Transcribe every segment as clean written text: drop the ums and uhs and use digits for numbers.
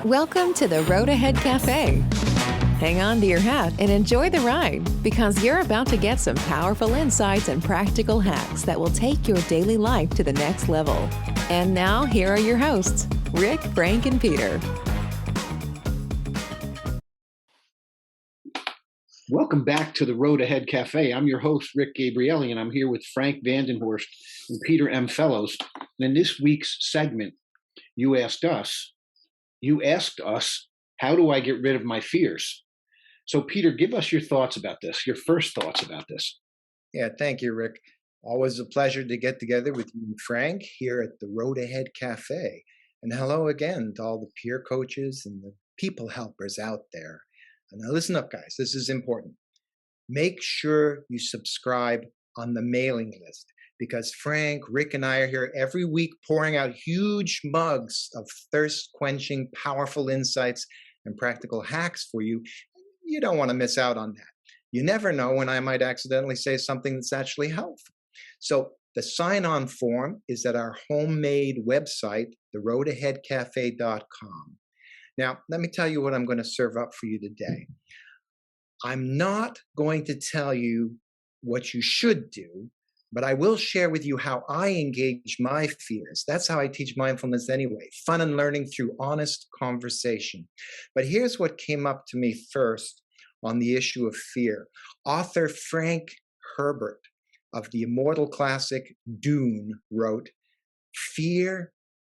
Welcome to the Road Ahead Cafe. Hang on to your hat and enjoy the ride because you're about to get some powerful insights and practical hacks that will take your daily life to the next level. And now, here are your hosts, Rick, Frank, and Peter. Welcome back to the Road Ahead Cafe. I'm your host, Rick Gabrielli, and I'm here with Frank Vandenhorst and Peter M. Fellows. And in this week's segment, you asked us, how do I get rid of my fears? So, Peter, give us your thoughts about this, your first thoughts about this. Yeah, thank you, Rick. Always a pleasure to get together with you and Frank here at the Road Ahead Cafe. And hello again to all the peer coaches and the people helpers out there. And now listen up, guys. This is important. Make sure you subscribe on the mailing list because Frank, Rick, and I are here every week pouring out huge mugs of thirst-quenching, powerful insights and practical hacks for you. You don't want to miss out on that. You never know when I might accidentally say something that's actually helpful. So the sign-on form is at our homemade website, theroadaheadcafe.com. Now, let me tell you what I'm going to serve up for you today. I'm not going to tell you what you should do, but I will share with you how I engage my fears. That's how I teach mindfulness anyway, fun and learning through honest conversation. But here's what came up to me first on the issue of fear. Author Frank Herbert of the immortal classic Dune wrote, "Fear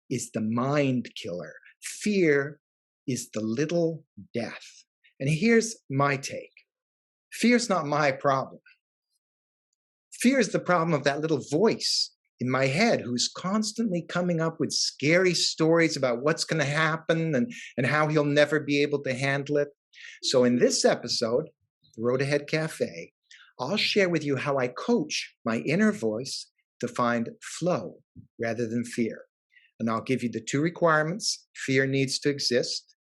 is the mind killer. Fear is the little death." And here's my take. Fear's not my problem. Fear is the problem of that little voice in my head who's constantly coming up with scary stories about what's going to happen and how he'll never be able to handle it. So in this episode, the Road Ahead Cafe, I'll share with you how I coach my inner voice to find flow rather than fear. And I'll give you the two requirements. Fear needs to exist.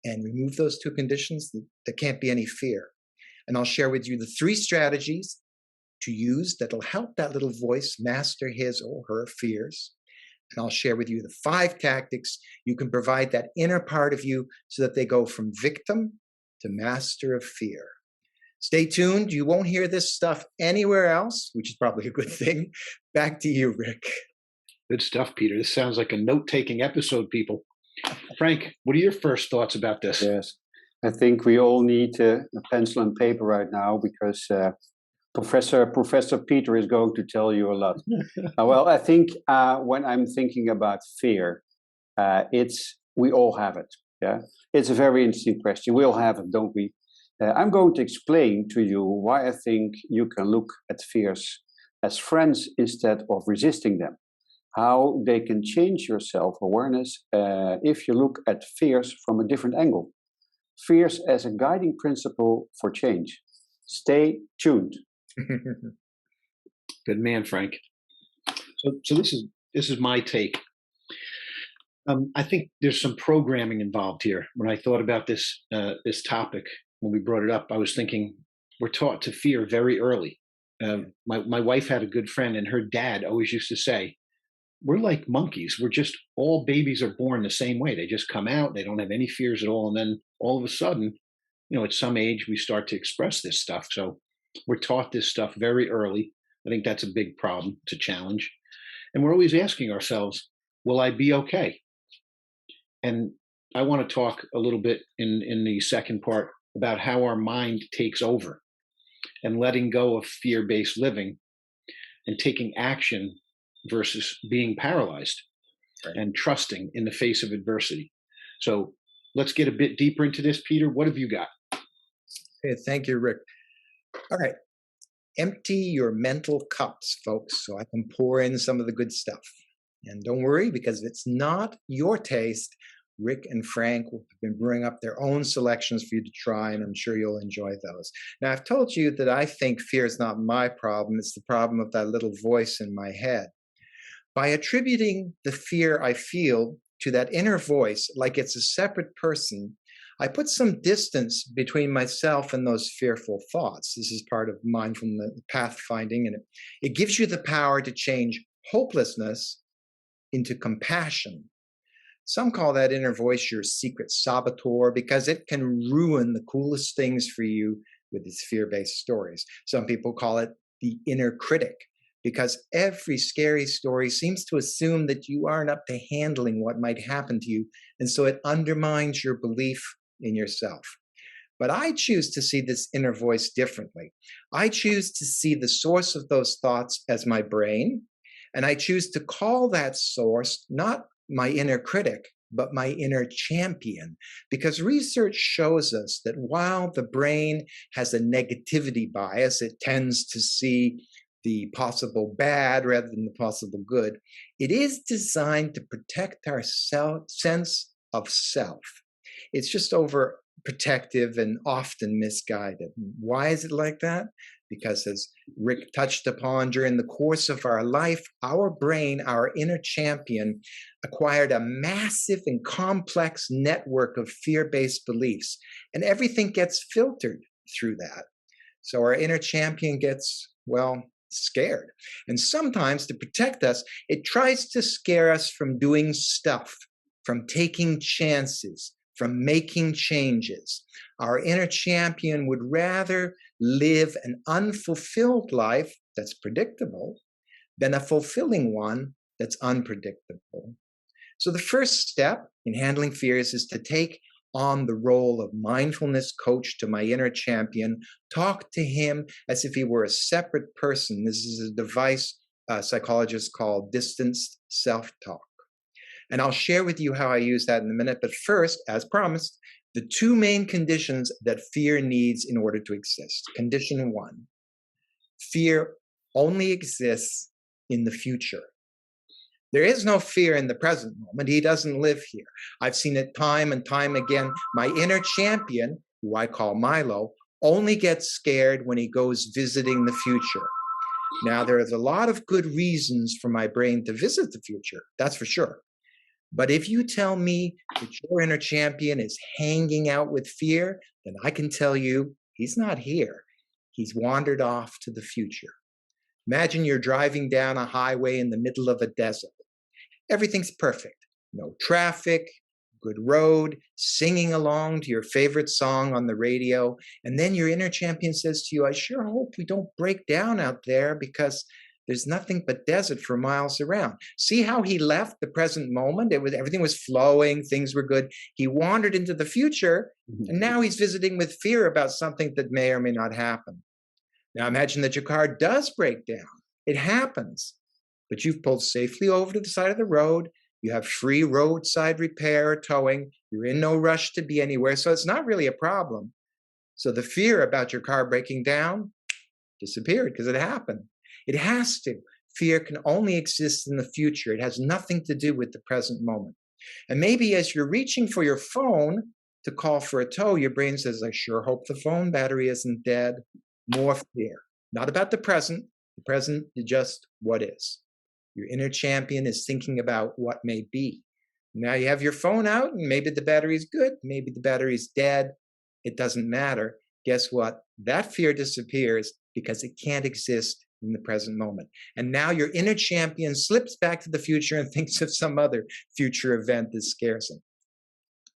And remove those two conditions, there can't be any fear. And I'll share with you the three strategies to use that'll help that little voice master his or her fears. And I'll share with you the 5 tactics you can provide that inner part of you so that they go from victim to master of fear. Stay tuned. You won't hear this stuff anywhere else, which is probably a good thing. Back to you, Rick. Good stuff, Peter. This sounds like a note-taking episode, people. Frank, what are your first thoughts about this? Yes, I think we all need a pencil and paper right now because Professor Peter is going to tell you a lot. Well, I think when I'm thinking about fear, we all have it. Yeah, it's a very interesting question. We all have it, don't we? I'm going to explain to you why I think you can look at fears as friends instead of resisting them. How they can change your self-awareness if you look at fears from a different angle. Fears as a guiding principle for change. Stay tuned. Good man, Frank. So this is my take. I think there's some programming involved here. When I thought about this topic, when we brought it up, I was thinking we're taught to fear very early. My wife had a good friend, and her dad always used to say, "We're like monkeys. We're just, all babies are born the same way. They just come out, they don't have any fears at all. And then all of a sudden, at some age, we start to express this stuff." So we're taught this stuff very early. I think that's a big problem to challenge. And we're always asking ourselves, will I be okay? And I want to talk a little bit in the second part about how our mind takes over and letting go of fear-based living and taking action versus being paralyzed and trusting in the face of adversity. So let's get a bit deeper into this, Peter. What have you got? Okay, thank you, Rick. All right. Empty your mental cups, folks, so I can pour in some of the good stuff. And don't worry, because if it's not your taste, Rick and Frank have been brewing up their own selections for you to try, and I'm sure you'll enjoy those. Now, I've told you that I think fear is not my problem. It's the problem of that little voice in my head. By attributing the fear I feel to that inner voice like it's a separate person, I put some distance between myself and those fearful thoughts. This is part of mindfulness, pathfinding, and it gives you the power to change hopelessness into compassion. Some call that inner voice your secret saboteur because it can ruin the coolest things for you with its fear-based stories. Some people call it the inner critic because every scary story seems to assume that you aren't up to handling what might happen to you, and so it undermines your belief in yourself. But I choose to see this inner voice differently. I choose to see the source of those thoughts as my brain, and I choose to call that source not my inner critic, but my inner champion. Because research shows us that while the brain has a negativity bias, it tends to see the possible bad rather than the possible good, it is designed to protect our sense of self. It's just overprotective and often misguided. Why is it like that? Because as Rick touched upon, during the course of our life, our brain, our inner champion, acquired a massive and complex network of fear-based beliefs, and everything gets filtered through that. So our inner champion gets, well, scared. And sometimes to protect us, it tries to scare us from doing stuff, from taking chances, from making changes. Our inner champion would rather live an unfulfilled life that's predictable than a fulfilling one that's unpredictable. So the first step in handling fears is to take on the role of mindfulness coach to my inner champion, talk to him as if he were a separate person. This is a device psychologists call distanced self-talk. And I'll share with you how I use that in a minute. But first, as promised, the two main conditions that fear needs in order to exist. Condition one, fear only exists in the future. There is no fear in the present moment. He doesn't live here. I've seen it time and time again. My inner champion, who I call Milo, only gets scared when he goes visiting the future. Now, there is a lot of good reasons for my brain to visit the future, that's for sure. But if you tell me that your inner champion is hanging out with fear, then I can tell you he's not here. He's wandered off to the future. Imagine you're driving down a highway in the middle of a desert. Everything's perfect. No traffic, good road, singing along to your favorite song on the radio. And then your inner champion says to you, I sure hope we don't break down out there because there's nothing but desert for miles around. See how he left the present moment? Everything was flowing, things were good. He wandered into the future, and now he's visiting with fear about something that may or may not happen. Now imagine that your car does break down. It happens, but you've pulled safely over to the side of the road. You have free roadside repair or towing. You're in no rush to be anywhere, so it's not really a problem. So the fear about your car breaking down disappeared because it happened. It has to. Fear can only exist in the future. It has nothing to do with the present moment. And maybe as you're reaching for your phone to call for a tow, your brain says, I sure hope the phone battery isn't dead. More fear. Not about the present. The present is just what is. Your inner champion is thinking about what may be. Now you have your phone out, and maybe the battery's good. Maybe the battery's dead. It doesn't matter. Guess what? That fear disappears because it can't exist in the present moment. And now your inner champion slips back to the future and thinks of some other future event that scares him.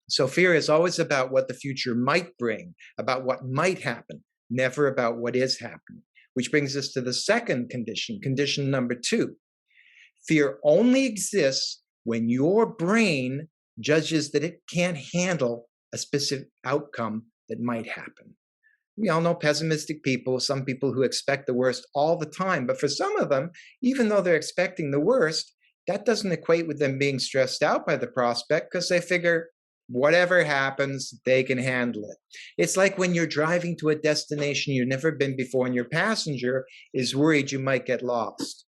So fear is always about what the future might bring, about what might happen, never about what is happening. Which brings us to the second condition, condition number 2. Fear only exists when your brain judges that it can't handle a specific outcome that might happen. We all know pessimistic people, some people who expect the worst all the time. But for some of them, even though they're expecting the worst, that doesn't equate with them being stressed out by the prospect because they figure whatever happens, they can handle it. It's like when you're driving to a destination you've never been before and your passenger is worried you might get lost.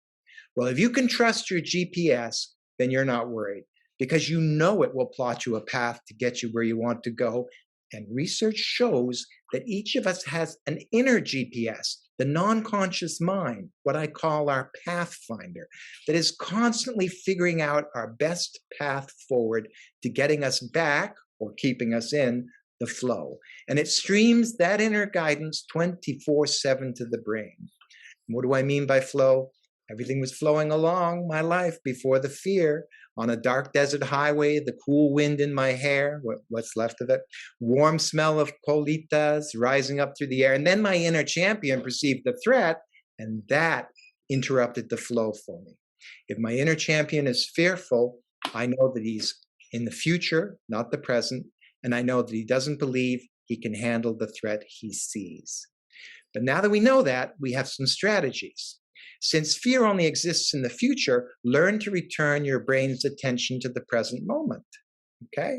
Well, if you can trust your GPS, then you're not worried because you know it will plot you a path to get you where you want to go. And research shows that each of us has an inner GPS, the non-conscious mind, what I call our pathfinder, that is constantly figuring out our best path forward to getting us back or keeping us in the flow. And it streams that inner guidance 24/7 to the brain. What do I mean by flow? Everything was flowing along my life before the fear. On a dark desert highway, the cool wind in my hair, what's left of it, warm smell of colitas rising up through the air. And then my inner champion perceived the threat, and that interrupted the flow for me. If my inner champion is fearful, I know that he's in the future, not the present, and I know that he doesn't believe he can handle the threat he sees. But now that we know that, we have some strategies. Since fear only exists in the future, learn to return your brain's attention to the present moment. Okay?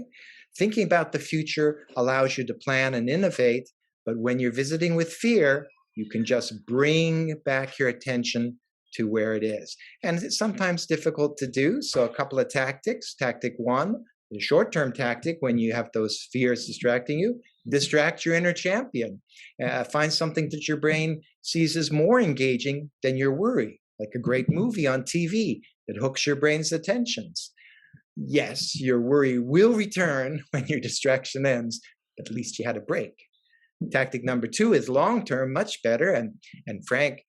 Thinking about the future allows you to plan and innovate, but when you're visiting with fear, you can just bring back your attention to where it is. And it's sometimes difficult to do, so a couple of tactics. Tactic one, the short-term tactic, when you have those fears distracting you, distract your inner champion. Find something that your brain sees as more engaging than your worry, like a great movie on TV that hooks your brain's attentions. Yes, your worry will return when your distraction ends, but at least you had a break. Tactic number two is long-term, much better, and Frank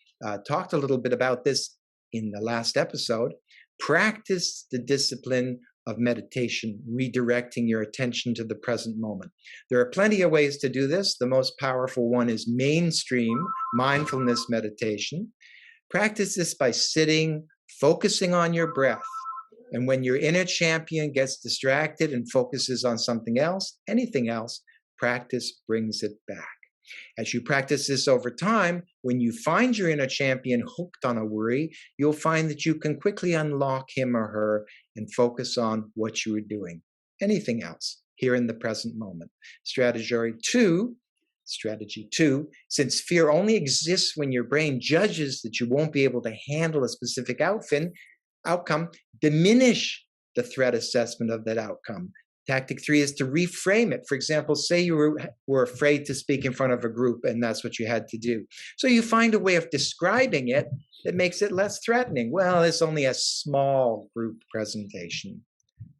talked a little bit about this in the last episode. Practice the discipline of meditation, redirecting your attention to the present moment. There are plenty of ways to do this. The most powerful one is mainstream mindfulness meditation. Practice this by sitting, focusing on your breath. And when your inner champion gets distracted and focuses on something else, anything else, practice brings it back. As you practice this over time, when you find your inner champion hooked on a worry, you'll find that you can quickly unlock him or her and focus on what you are doing. Anything else, here in the present moment. Strategy two, since fear only exists when your brain judges that you won't be able to handle a specific outcome, diminish the threat assessment of that outcome. Tactic three is to reframe it. For example, say you were afraid to speak in front of a group and that's what you had to do. So you find a way of describing it that makes it less threatening. Well, it's only a small group presentation.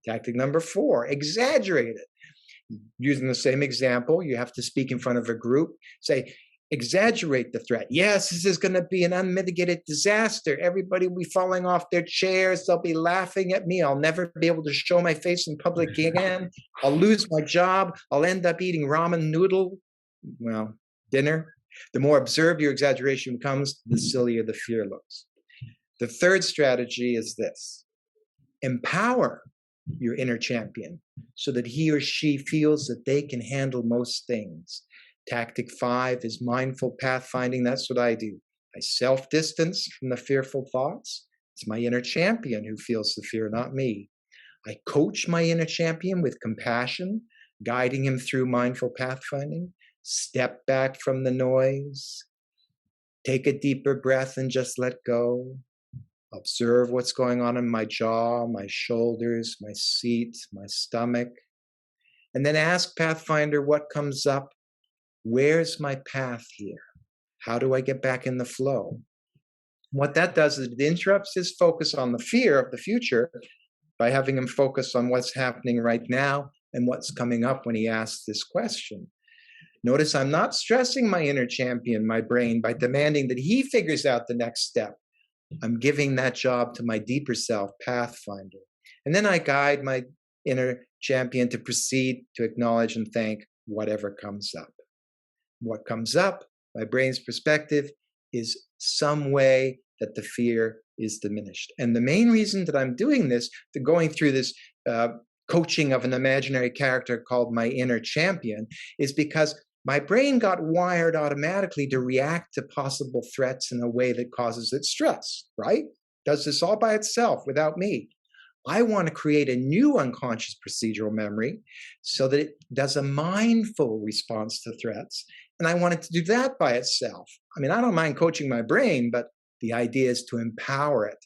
Tactic number four, exaggerate it. Using the same example, you have to speak in front of a group. Say, exaggerate the threat. Yes, this is going to be an unmitigated disaster. Everybody will be falling off their chairs. They'll be laughing at me. I'll never be able to show my face in public again. I'll lose my job. I'll end up eating ramen noodle, dinner. The more absurd your exaggeration becomes, the sillier the fear looks. The third strategy is this. Empower your inner champion so that he or she feels that they can handle most things. Tactic 5 is mindful pathfinding. That's what I do. I self-distance from the fearful thoughts. It's my inner champion who feels the fear, not me. I coach my inner champion with compassion, guiding him through mindful pathfinding. Step back from the noise. Take a deeper breath and just let go. Observe what's going on in my jaw, my shoulders, my seat, my stomach. And then ask Pathfinder what comes up. Where's my path here? How do I get back in the flow? What that does is it interrupts his focus on the fear of the future by having him focus on what's happening right now and what's coming up when he asks this question. Notice I'm not stressing my inner champion, my brain, by demanding that he figures out the next step. I'm giving that job to my deeper self, Pathfinder. And then I guide my inner champion to proceed to acknowledge and thank whatever comes up. What comes up, my brain's perspective, is some way that the fear is diminished. And the main reason that I'm doing this, going through this coaching of an imaginary character called my inner champion, is because my brain got wired automatically to react to possible threats in a way that causes it stress, right? Does this all by itself without me. I want to create a new unconscious procedural memory so that it does a mindful response to threats. And I want it to do that by itself. I mean, I don't mind coaching my brain, but the idea is to empower it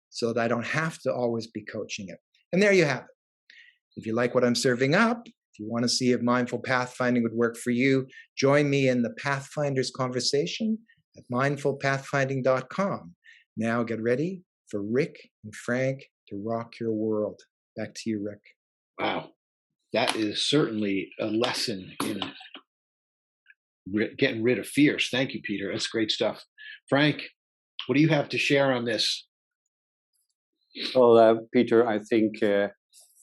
so that I don't have to always be coaching it. And there you have it. If you like what I'm serving up, if you want to see if mindful pathfinding would work for you, join me in the Pathfinders conversation at mindfulpathfinding.com. Now get ready for Rick and Frank to rock your world. Back to you, Rick. Wow. That is certainly a lesson in getting rid of fears. Thank you, Peter. That's great stuff. Frank, what do you have to share on this? Well, Peter, I think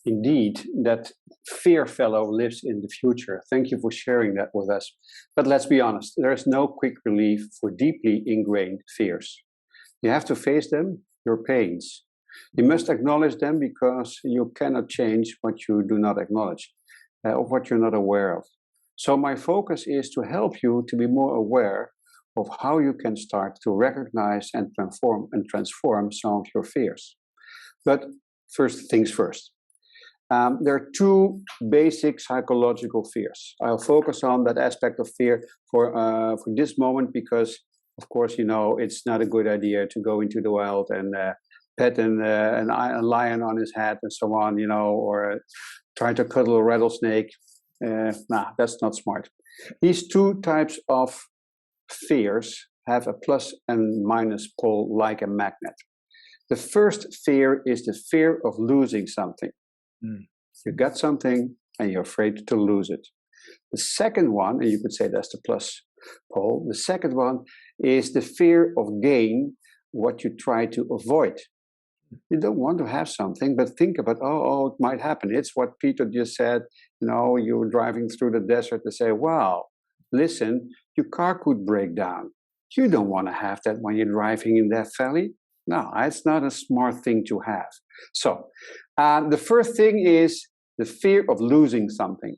indeed that fear fellow lives in the future. Thank you for sharing that with us. But let's be honest, there is no quick relief for deeply ingrained fears. You have to face them, your pains. You must acknowledge them because you cannot change what you do not acknowledge, or what you're not aware of. So my focus is to help you to be more aware of how you can start to recognize and transform some of your fears. But first things first. There are two basic psychological fears. I'll focus on that aspect of fear for this moment because, of course, you know, it's not a good idea to go into the wild and pet a lion on his head and so on, you know, or try to cuddle a rattlesnake. Nah, that's not smart. These two types of fears have a plus and minus pole like a magnet. The first fear is the fear of losing something. You got something and you're afraid to lose it. The second one, and you could say that's the plus pole, the second one is the fear of gain, what you try to avoid. You don't want to have something, but think about, oh, it might happen. It's what Peter just said, you know, you were driving through the desert to say, wow, listen, your car could break down. You don't want to have that when you're driving in that valley. No, it's not a smart thing to have. So the first thing is the fear of losing something.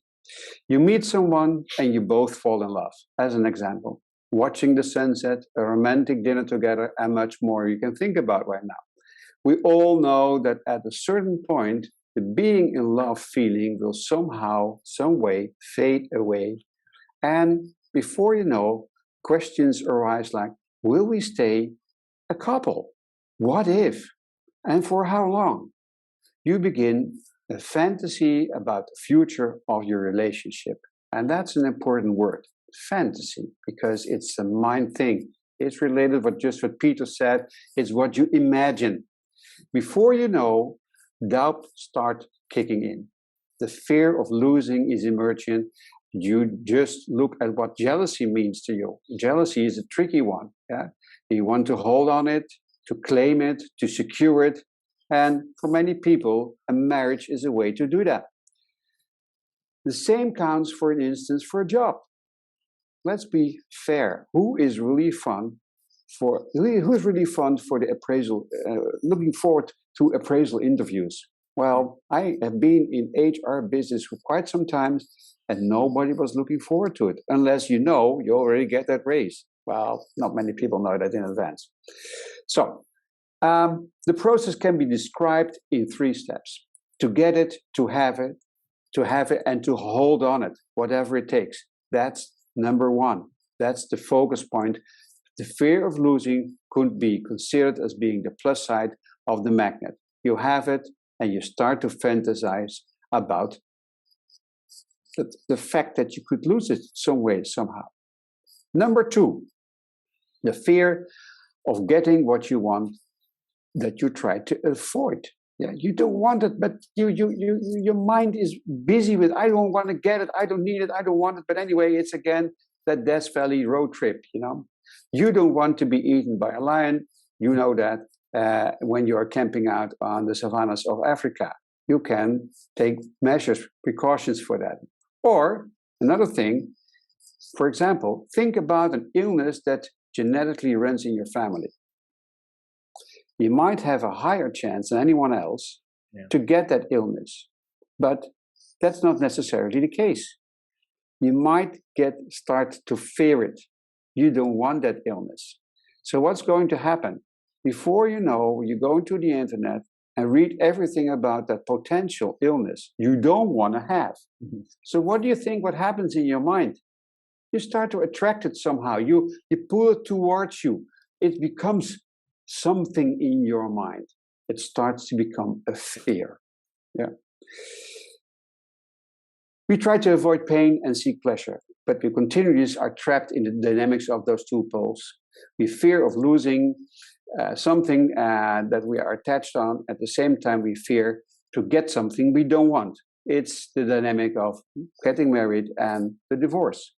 You meet someone and you both fall in love, as an example. Watching the sunset, a romantic dinner together, and much more you can think about right now. We all know that at a certain point, the being in love feeling will somehow, some way, fade away. And before you know, questions arise like, will we stay a couple? What if? And for how long? You begin a fantasy about the future of your relationship. And that's an important word, fantasy, because it's a mind thing. It's related with just what Peter said. It's what you imagine. Before you know, doubt starts kicking in. The fear of losing is emergent. You just look at what jealousy means to you. Jealousy is a tricky one. Yeah? You want to hold on it, to claim it, to secure it. And for many people, a marriage is a way to do that. The same counts, for instance, for a job. Let's be fair. Who's really fun for the appraisal, looking forward to appraisal interviews? Well, I have been in HR business for quite some time, and nobody was looking forward to it, unless you know you already get that raise. Well, not many people know that in advance. So, the process can be described in 3 steps. To get it, to have it, and to hold on it, whatever it takes. That's number 1. That's the focus point. The fear of losing could be considered as being the plus side of the magnet. You have it, and you start to fantasize about the fact that you could lose it some way, somehow. Number 2, the fear of getting what you want that you try to avoid. Yeah, you don't want it, but your mind is busy with, I don't want to get it, I don't need it, I don't want it. But anyway, it's again that Death Valley road trip, you know. You don't want to be eaten by a lion. You know that when you are camping out on the savannas of Africa. You can take measures, precautions for that. Or another thing, for example, think about an illness that genetically runs in your family. You might have a higher chance than anyone else to get that illness, but that's not necessarily the case. You might start to fear it. You don't want that illness. So what's going to happen? Before you know, you go into the internet and read everything about that potential illness you don't want to have. So what do you think what happens in your mind? You start to attract it somehow. You pull it towards you. It becomes something in your mind. It starts to become a fear. Yeah. We try to avoid pain and seek pleasure, but we continuously are trapped in the dynamics of those 2 poles. We fear of losing something that we are attached on. At the same time, we fear to get something we don't want. It's the dynamic of getting married and the divorce.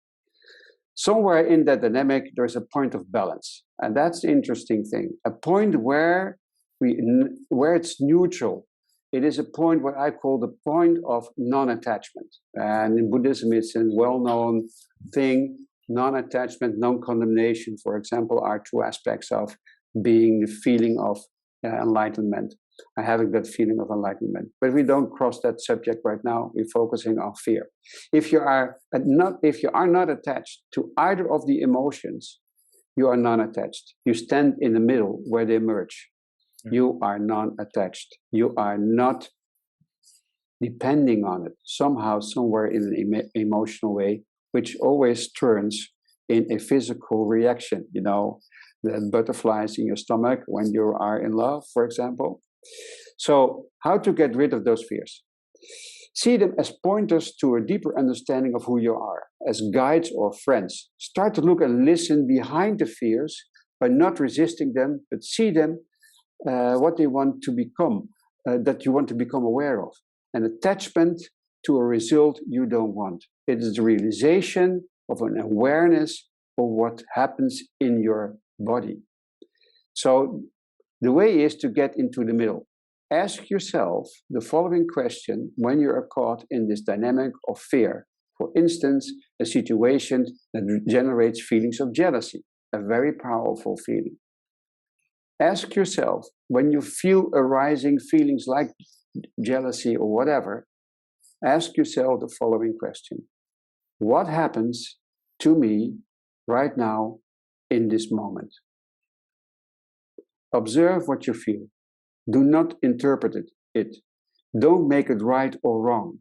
Somewhere in that dynamic, there's a point of balance. And that's the interesting thing. A point where where it's neutral. It is a point what I call the point of non-attachment. And in Buddhism, it's a well-known thing. Non-attachment, non-condemnation, for example, are two aspects of being the feeling of enlightenment, having that feeling of enlightenment. But we don't cross that subject right now. We're focusing on fear. If you are not attached to either of the emotions, you are non-attached. You stand in the middle where they merge. You are non-attached. You are not depending on it somehow, somewhere in an emotional way, which always turns in a physical reaction. You know, the butterflies in your stomach when you are in love, for example. So how to get rid of those fears? See them as pointers to a deeper understanding of who you are, as guides or friends. Start to look and listen behind the fears by not resisting them, but see them what they want to become, that you want to become aware of. An attachment to a result you don't want. It is the realization of an awareness of what happens in your body. So the way is to get into the middle. Ask yourself the following question when you are caught in this dynamic of fear. For instance, a situation that generates feelings of jealousy, a very powerful feeling. Ask yourself, when you feel arising feelings like jealousy or whatever, ask yourself the following question. What happens to me right now in this moment? Observe what you feel. Do not interpret it. Don't make it right or wrong.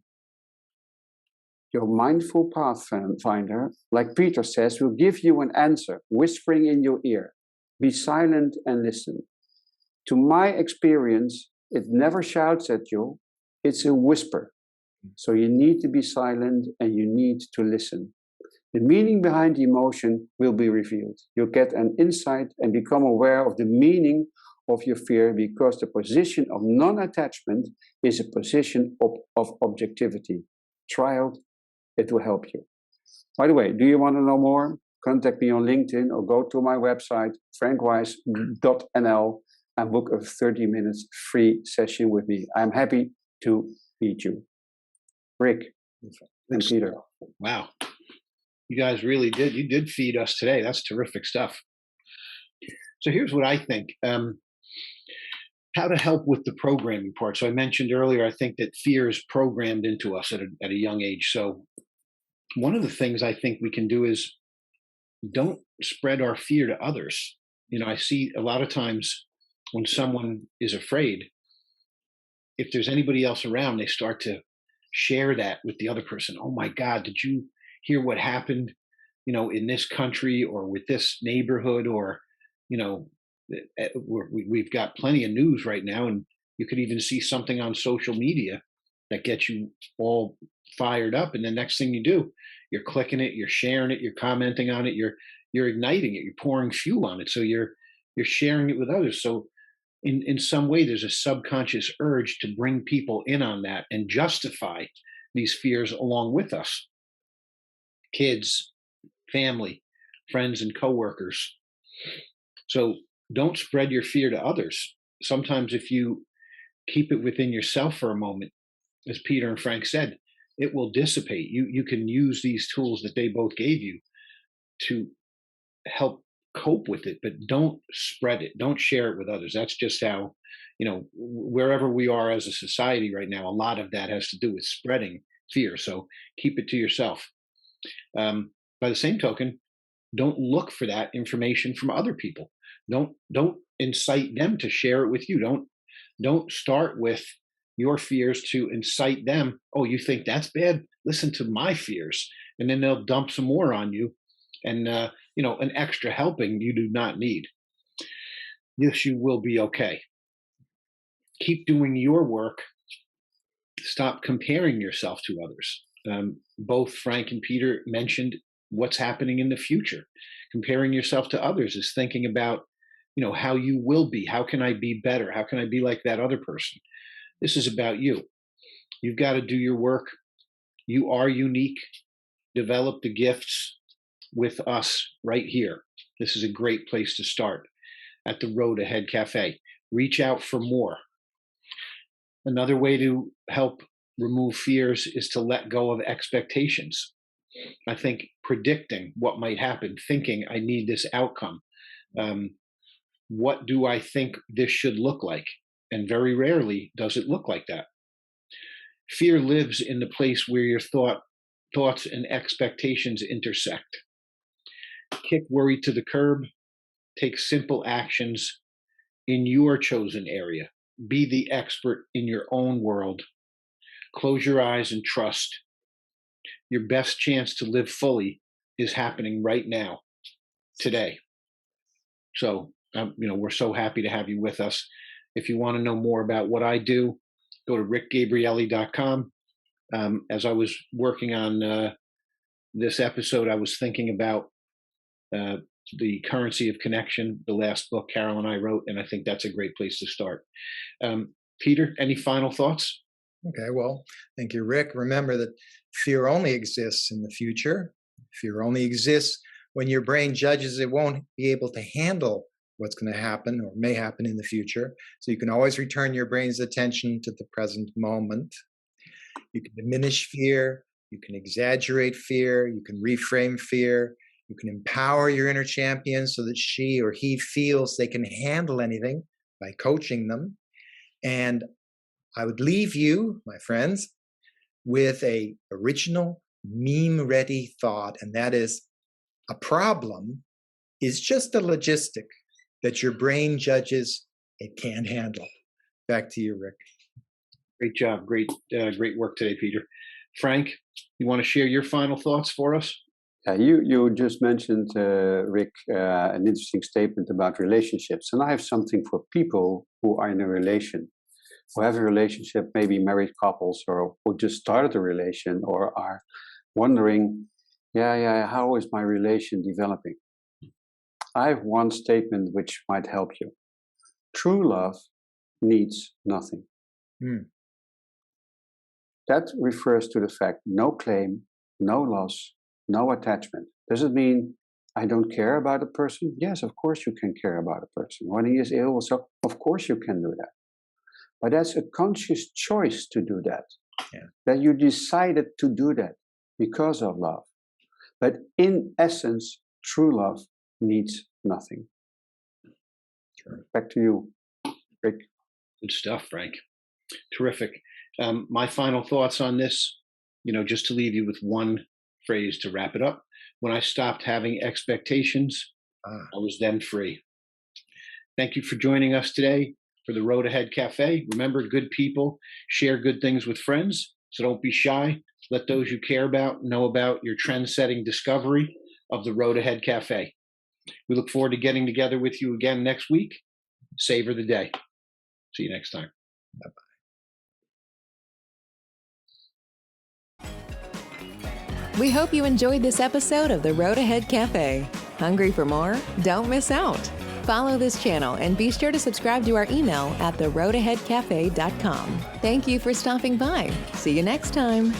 Your mindful pathfinder, like Peter says, will give you an answer, whispering in your ear. Be silent and listen. To my experience, it never shouts at you. It's a whisper. So you need to be silent and you need to listen. The meaning behind the emotion will be revealed. You'll get an insight and become aware of the meaning of your fear, because the position of non-attachment is a position of objectivity. Try it, it will help you. By the way, do you want to know more? Contact me on LinkedIn or go to my website, frankwise.nl, and book a 30 minutes free session with me. I'm happy to meet you. Rick and Peter. Wow. You guys really did. You did feed us today. That's terrific stuff. So here's what I think. How to help with the programming part. So I mentioned earlier, I think that fear is programmed into us at a young age. So one of the things I think we can do is don't spread our fear to others. You know, I see a lot of times when someone is afraid, if there's anybody else around, they start to share that with the other person. Oh my God, did you hear what happened, you know, in this country or with this neighborhood, or, you know, we've got plenty of news right now, and you could even see something on social media that gets you all fired up, and the next thing you do, you're clicking it, you're sharing it, you're commenting on it, you're igniting it, you're pouring fuel on it, so you're sharing it with others. So in some way, there's a subconscious urge to bring people in on that and justify these fears along with us. Kids, family, friends, and coworkers. So don't spread your fear to others. Sometimes if you keep it within yourself for a moment, as Peter and Frank said, it will dissipate. You can use these tools that they both gave you to help cope with it, but don't spread it. Don't share it with others. That's just how, you know, wherever we are as a society right now, a lot of that has to do with spreading fear. So keep it to yourself. By the same token, don't look for that information from other people. Don't incite them to share it with you. Don't start with your fears to incite them. Oh, you think that's bad? Listen to my fears, and then they'll dump some more on you, and you know, an extra helping you do not need. Yes, you will be okay. Keep doing your work. Stop comparing yourself to others. Both Frank and Peter mentioned what's happening in the future. Comparing yourself to others is thinking about, you know, how you will be. How can I be better? How can I be like that other person? This is about you. You've got to do your work. You are unique. Develop the gifts with us right here. This is a great place to start at the Road Ahead Cafe. Reach out for more. Another way to help remove fears is to let go of expectations. I think predicting what might happen, thinking I need this outcome. What do I think this should look like? And very rarely does it look like that. Fear lives in the place where your thoughts and expectations intersect. Kick worry to the curb. Take simple actions in your chosen area. Be the expert in your own world. Close your eyes and trust. Your best chance to live fully is happening right now, today. So, we're so happy to have you with us. If you want to know more about what I do, go to rickgabrielli.com. As I was working on this episode, I was thinking about the Currency of Connection, the last book Carol and I wrote, and I think that's a great place to start. Peter, any final thoughts? Okay, well, thank you, Rick. Remember that fear only exists in the future. Fear only exists when your brain judges it won't be able to handle what's going to happen or may happen in the future. So you can always return your brain's attention to the present moment. You can diminish fear. You can exaggerate fear. You can reframe fear. You can empower your inner champion so that she or he feels they can handle anything by coaching them. And I would leave you, my friends, with a original meme-ready thought, and that is, a problem is just a logistic that your brain judges it can't handle. Back to you, Rick. Great job. Great work today, Peter. Frank, you want to share your final thoughts for us? You just mentioned, Rick, an interesting statement about relationships. And I have something for people who are in a relation, who have a relationship, maybe married couples, or who just started a relation, or are wondering, how is my relation developing? I have one statement which might help you. True love needs nothing. That refers to the fact no claim, no loss, no attachment. Does it mean I don't care about a person? Yes, of course you can care about a person. When he is ill, so of course you can do that. But that's a conscious choice to do that. Yeah. That you decided to do that because of love. But in essence, true love needs nothing. Sure. Back to you, Rick. Good stuff, Frank. Terrific. My final thoughts on this, just to leave you with one phrase to wrap it up. When I stopped having expectations, I was then free. Thank you for joining us today for the Road Ahead Cafe. Remember, good people share good things with friends, so don't be shy. Let those you care about know about your trend-setting discovery of the Road Ahead Cafe. We look forward to getting together with you again next week. Savor the day. See you next time. Bye-bye. We hope you enjoyed this episode of the Road Ahead Cafe. Hungry for more? Don't miss out. Follow this channel and be sure to subscribe to our email at theroadaheadcafe.com. Thank you for stopping by. See you next time.